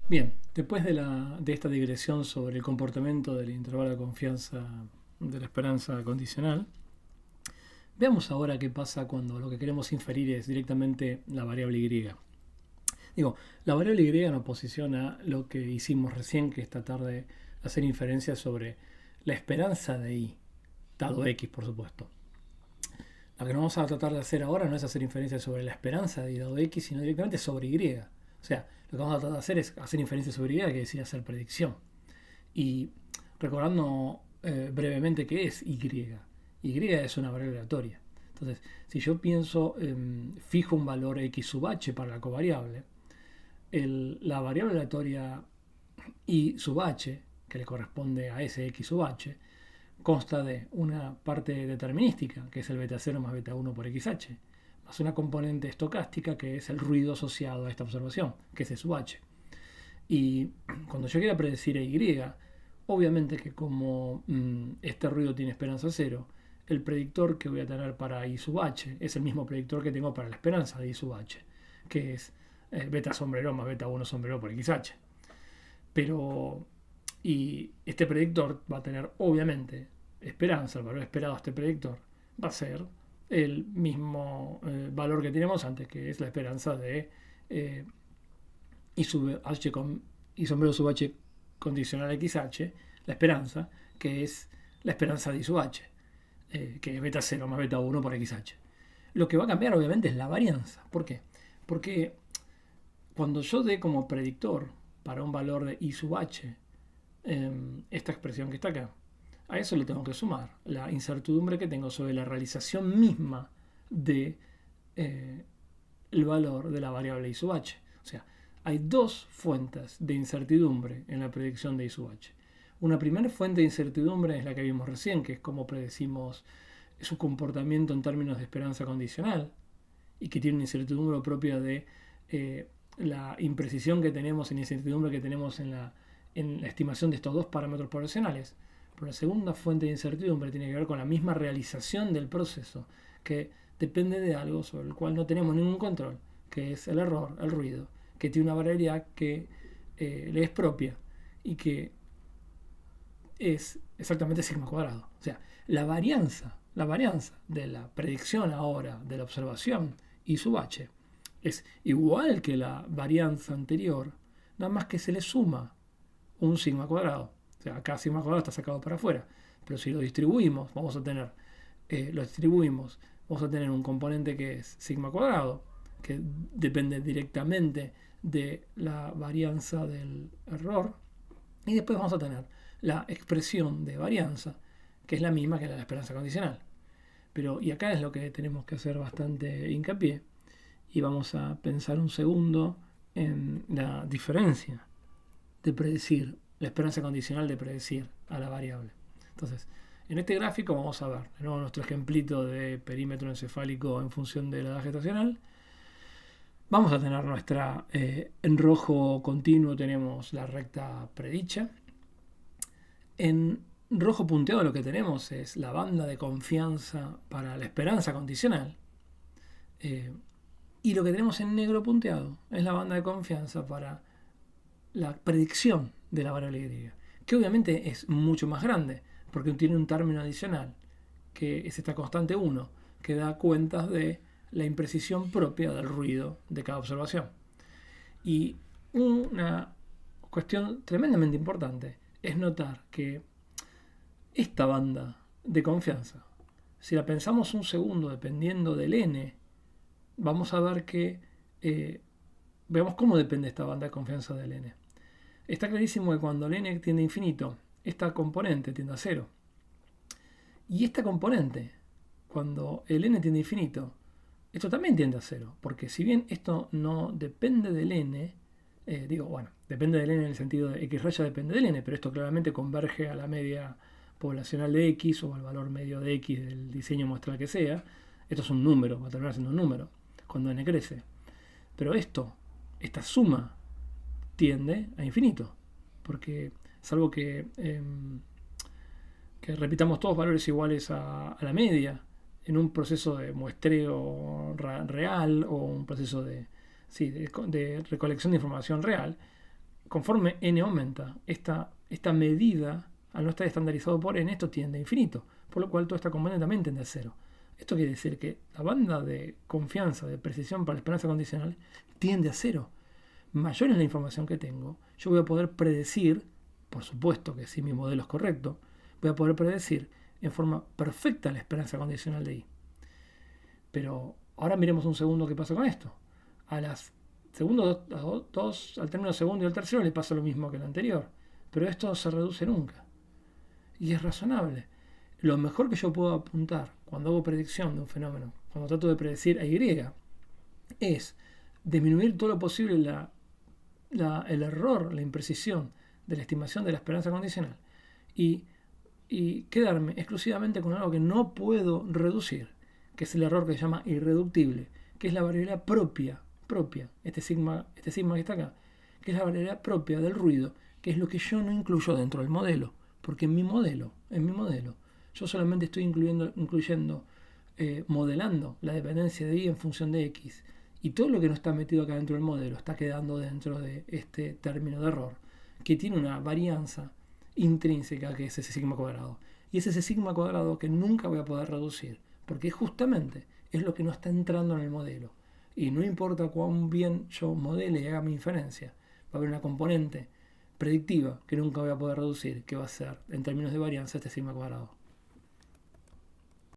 Bien, después de esta digresión sobre el comportamiento del intervalo de confianza de la esperanza condicional, veamos ahora qué pasa cuando lo que queremos inferir es directamente la variable y. Digo, la variable y nos posiciona lo que hicimos recién, que es tratar de hacer inferencias sobre la esperanza de y, dado x, por supuesto. Lo que no vamos a tratar de hacer ahora no es hacer inferencias sobre la esperanza de y dado x, sino directamente sobre y. O sea, lo que vamos a tratar de hacer es hacer inferencias sobre y, que decir hacer predicción. Y recordando brevemente qué es y. Y es una variable aleatoria. Entonces, si yo pienso, fijo un valor x sub h para la covariable, la variable aleatoria y sub h, que le corresponde a ese x sub h, consta de una parte determinística, que es el beta 0 más beta 1 por xh, más una componente estocástica, que es el ruido asociado a esta observación, que es E sub h. Y cuando yo quiera predecir y, obviamente que como este ruido tiene esperanza 0, el predictor que voy a tener para I sub h es el mismo predictor que tengo para la esperanza de I sub h, que es beta sombrero más beta 1 sombrero por xh. Pero, y este predictor va a tener obviamente esperanza, el valor esperado de este predictor va a ser el mismo valor que tenemos antes, que es la esperanza de I sub h con I sombrero sub h condicional xh, la esperanza, que es la esperanza de I sub h, que es beta 0 más beta 1 por xh. Lo que va a cambiar obviamente es la varianza. ¿Por qué? Porque cuando yo dé como predictor para un valor de I sub h esta expresión que está acá, a eso le tengo que sumar la incertidumbre que tengo sobre la realización misma de el valor de la variable I sub h. O sea, hay dos fuentes de incertidumbre en la predicción de I sub h. Una primera fuente de incertidumbre es la que vimos recién, que es cómo predecimos su comportamiento en términos de esperanza condicional, y que tiene una incertidumbre propia de la imprecisión que tenemos, en la incertidumbre que tenemos en la estimación de estos dos parámetros poblacionales. Pero la segunda fuente de incertidumbre tiene que ver con la misma realización del proceso, que depende de algo sobre el cual no tenemos ningún control, que es el error, el ruido, que tiene una variabilidad que le es propia y que es exactamente sigma cuadrado. O sea, la varianza de la predicción ahora de la observación I sub h es igual que la varianza anterior, nada más que se le suma un sigma cuadrado. O sea, acá sigma cuadrado está sacado para afuera. Pero si lo distribuimos, vamos a tener un componente que es sigma cuadrado, que depende directamente de la varianza del error. Y después vamos a tener la expresión de varianza, que es la misma que la de la esperanza condicional. Pero, y acá es lo que tenemos que hacer bastante hincapié, y vamos a pensar un segundo en la diferencia de predecir, la esperanza condicional de predecir a la variable. Entonces, en este gráfico vamos a ver de nuevo nuestro ejemplito de perímetro encefálico en función de la edad gestacional. Vamos a tener en rojo continuo tenemos la recta predicha. En rojo punteado lo que tenemos es la banda de confianza para la esperanza condicional. Y lo que tenemos en negro punteado es la banda de confianza para la predicción de la variable y, que obviamente es mucho más grande, porque tiene un término adicional, que es esta constante 1, que da cuentas de la imprecisión propia del ruido de cada observación. Y una cuestión tremendamente importante es notar que esta banda de confianza, si la pensamos un segundo dependiendo del n, vamos a ver que veamos cómo depende esta banda de confianza del n. Está clarísimo que cuando el n tiende a infinito, esta componente tiende a 0. Y esta componente, cuando el n tiende a infinito, esto también tiende a 0. Porque si bien esto no depende del n, depende del n en el sentido de x raya depende del n, pero esto claramente converge a la media poblacional de x o al valor medio de x del diseño muestral que sea. Esto es un número, va a terminar siendo un número cuando n crece. Pero esta suma tiende a infinito, porque salvo que repitamos todos valores iguales a la media en un proceso de muestreo real o un proceso de recolección de información real, conforme n aumenta, esta medida, al no estar estandarizado por n, esto tiende a infinito, por lo cual toda esta componente también tiende a cero. Esto quiere decir que la banda de confianza, de precisión para la esperanza condicional, tiende a cero. Mayor es la información que tengo, yo voy a poder predecir, por supuesto que si mi modelo es correcto, voy a poder predecir en forma perfecta la esperanza condicional de i. Pero ahora miremos un segundo qué pasa con esto. A las al término segundo y al tercero le pasa lo mismo que el anterior, pero esto no se reduce nunca. Y es razonable. Lo mejor que yo puedo apuntar cuando hago predicción de un fenómeno, cuando trato de predecir a y, es disminuir todo lo posible el error, la imprecisión de la estimación de la esperanza condicional y quedarme exclusivamente con algo que no puedo reducir, que es el error que se llama irreductible, que es la variabilidad propia, este sigma que está acá, que es la variabilidad propia del ruido, que es lo que yo no incluyo dentro del modelo, porque en mi modelo, yo solamente estoy incluyendo, modelando la dependencia de y en función de x, y todo lo que no está metido acá dentro del modelo está quedando dentro de este término de error, que tiene una varianza intrínseca que es ese sigma cuadrado. Y es ese sigma cuadrado que nunca voy a poder reducir, porque justamente es lo que no está entrando en el modelo. Y no importa cuán bien yo modele y haga mi inferencia, va a haber una componente predictiva que nunca voy a poder reducir, que va a ser, en términos de varianza, este sigma cuadrado.